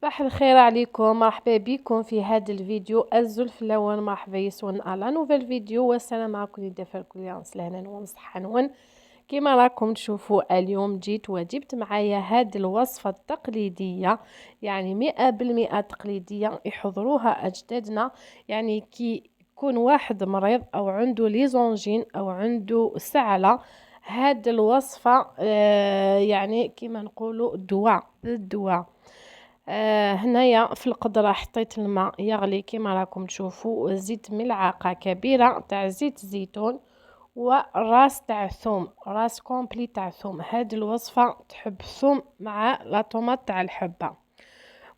صباح الخير عليكم، مرحبا بكم في هذا الفيديو. الزلف اللون مرحبا يسون على نوفيل فيديو. والسلام عليكم دافر كل يوم سلهنا ومصحا نون. كما راكم تشوفوا اليوم جيت وجبت معايا هذه الوصفة التقليدية، يعني 100% تقليدية يحضروها أجدادنا. يعني كي يكون واحد مريض أو عنده ليزونجين أو عنده سعلة، هذه الوصفة يعني كما نقولوا الدواء. هنايا في القدرة حطيت الماء يغلي كما راكم تشوفوا، زيت ملعقة كبيرة تاع زيت زيتون وراس تاع ثوم، راس كومبلي تاع ثوم. هاد الوصفة تحب ثوم مع لا طوماط تاع الحبة.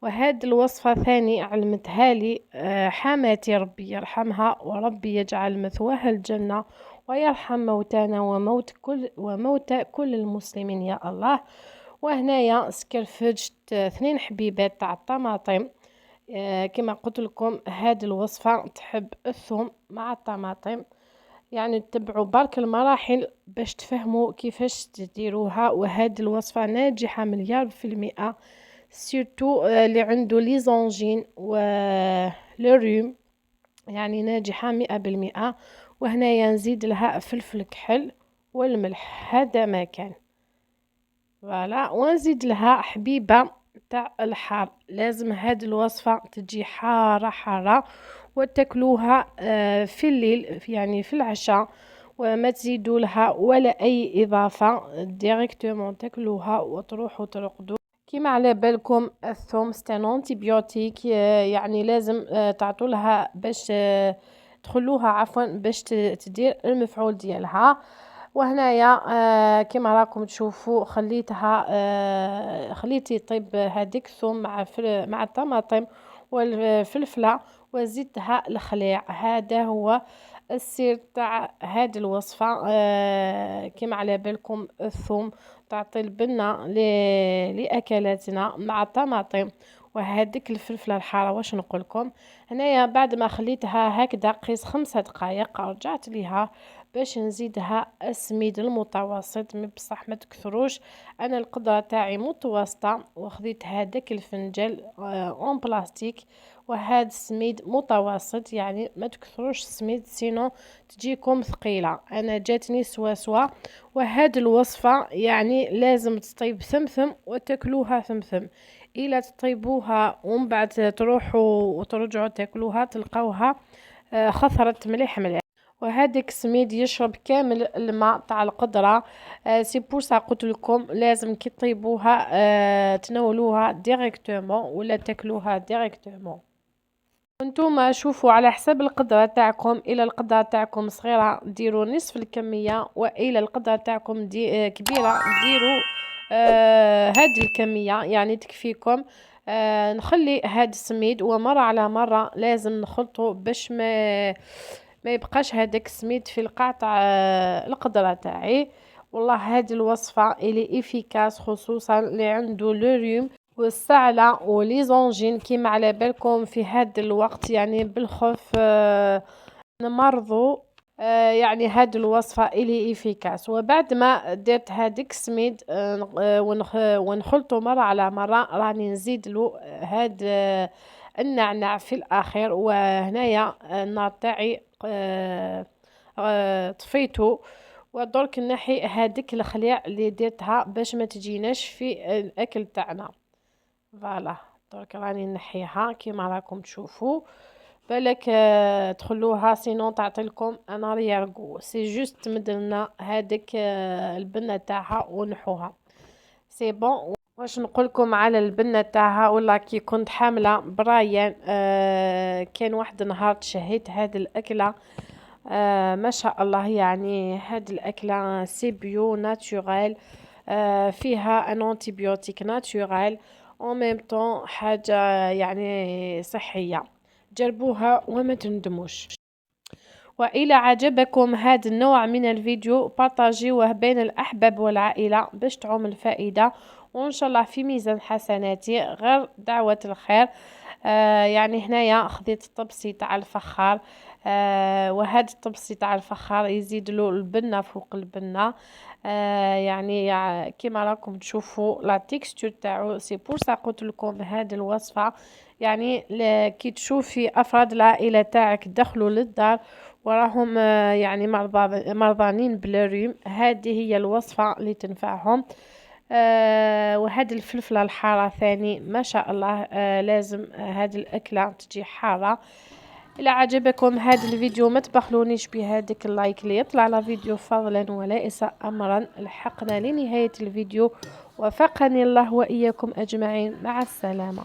وهاد الوصفة ثاني علمتها لي حماتي ربي يرحمها وربي يجعل مثواها الجنة ويرحم موتانا وموتى كل المسلمين يا الله. وهنايا سكرفجت 2 حبيبات تاع الطماطم. كما قلت لكم هذه الوصفة تحب الثوم مع الطماطم، يعني تتبعوا برك المراحل باش تفهموا كيفاش تديروها. وهذه الوصفة ناجحة 100%، سيرتو اللي عنده ليزونجين و لوريوم، يعني ناجحة 100%. وهنايا نزيد لها فلفل كحل والملح، هذا ما كان فوالا. ونزيد لها حبيبة تاع الحار. لازم هاد الوصفة تجي حارة حارة وتاكلوها في الليل، يعني في العشاء، وما تزيدوا لها ولا اي اضافة، ديريكتومون تاكلوها وتروحوا ترقدوا. كيما على بالكم الثوم ستان انتيبيوتيك، يعني لازم تعطوا لها باش تخلوها عفوا باش تدير المفعول ديالها. وهنايا كما راكم تشوفوا خليتها خليت يطيب هذيك الثوم مع الطماطم والفلفله، وزدتها الخليع. هذا هو السر تاع هذه الوصفه. كما على بالكم الثوم تعطي البنه لاكلاتنا مع الطماطم وهذيك الفلفله الحاره. واش نقول لكم، هنايا بعد ما خليتها هكذا قيس 5 دقائق رجعت ليها باش نزيدها السميد المتوسط، بصح ما تكثروش. انا القدره تاعي متوسطه وخذيت هذاك الفنجل اون بلاستيك، وهذا السميد متوسط، يعني ما تكثروش السميد سينو تجيكم ثقيله. انا جاتني سوا. وهذه الوصفه يعني لازم تطيب ثمثم وتاكلوها ثمثم. الا تطيبوها ومن بعد تروحوا وترجعوا تاكلوها تلقاوها خثرت مليح مليح. وهذاك السميد يشرب كامل الماء تاع القدرة. سي بورسا قلت لكم لازم كي طيبوها تناولوها ديريكتومون ولا تاكلوها ديريكتومون. انتم شوفوا على حسب القدرة تاعكم، الى القدرة تاعكم صغيرة ديروا نصف الكمية، والى القدرة تاعكم كبيرة ديروا هاد الكمية يعني تكفيكم. نخلي هاد السميد ومرة على مرة لازم نخلطه باش ما يبقاش هذاك السميد في القاع تاع القدرة تاعي. والله هذه الوصفة الي افيكاس خصوصا اللي عنده لوريوم والسعلة وليزونجين. كيما على بالكم في هذا الوقت يعني بالخوف نمرضوا، يعني هذه الوصفة الي افيكاس. وبعد ما درت هذيك السميد ونخلطه مرة على مرة، راني نزيد له هذا النعناع في الاخير. وهنايا النار تاعي طفيته، ودرك نحي هذيك الخليع اللي درتها باش ما تجيناش في الاكل تاعنا. فوالا درك راني نحيها كيما راكم تشوفوا. بالك تخلوها سينو تعطيلكم ان اريير سي جوست تمدلنا هذيك البنه تاعها ونحوها سي بون. واش نقولكم على البنه تاعها، والله كي كنت حامله برايان كان واحد النهار تشهيت هذه الاكله. ما شاء الله، يعني هذه الاكله سي بيو ناتوريل، فيها ان انتيبيوتيك ناتوريل اون ميم طون حاجه يعني صحيه. جربوها وما تندموش. وإلى عجبكم هذا النوع من الفيديو بارطاجيوه بين الأحباب والعائلة باش تعم الفائدة. وان شاء الله في ميزان حسناتي غير دعوة الخير. يعني هنايا خديت الطبسي تاع الفخار. وهذا الطبسي تاع الفخار يزيد له البنه فوق البنه. يعني كيما راكم تشوفوا لا تيكستور تاعو، سي بور سا قلت لكم هذه الوصفه. يعني كي تشوفي افراد العائله تاعك دخلوا للدار وراهم يعني مرضانين بالريم، هذه هي الوصفه اللي تنفعهم. وهذه الفلفله الحاره ثاني ما شاء الله. لازم هذه الاكله تجي حاره. إذا عجبكم هذا الفيديو ما تبخلونيش بهذاك اللايك اللي يطلع على فيديو فضلا وليس أمرا. لحقنا لنهاية الفيديو، وفقني الله وإياكم أجمعين. مع السلامة.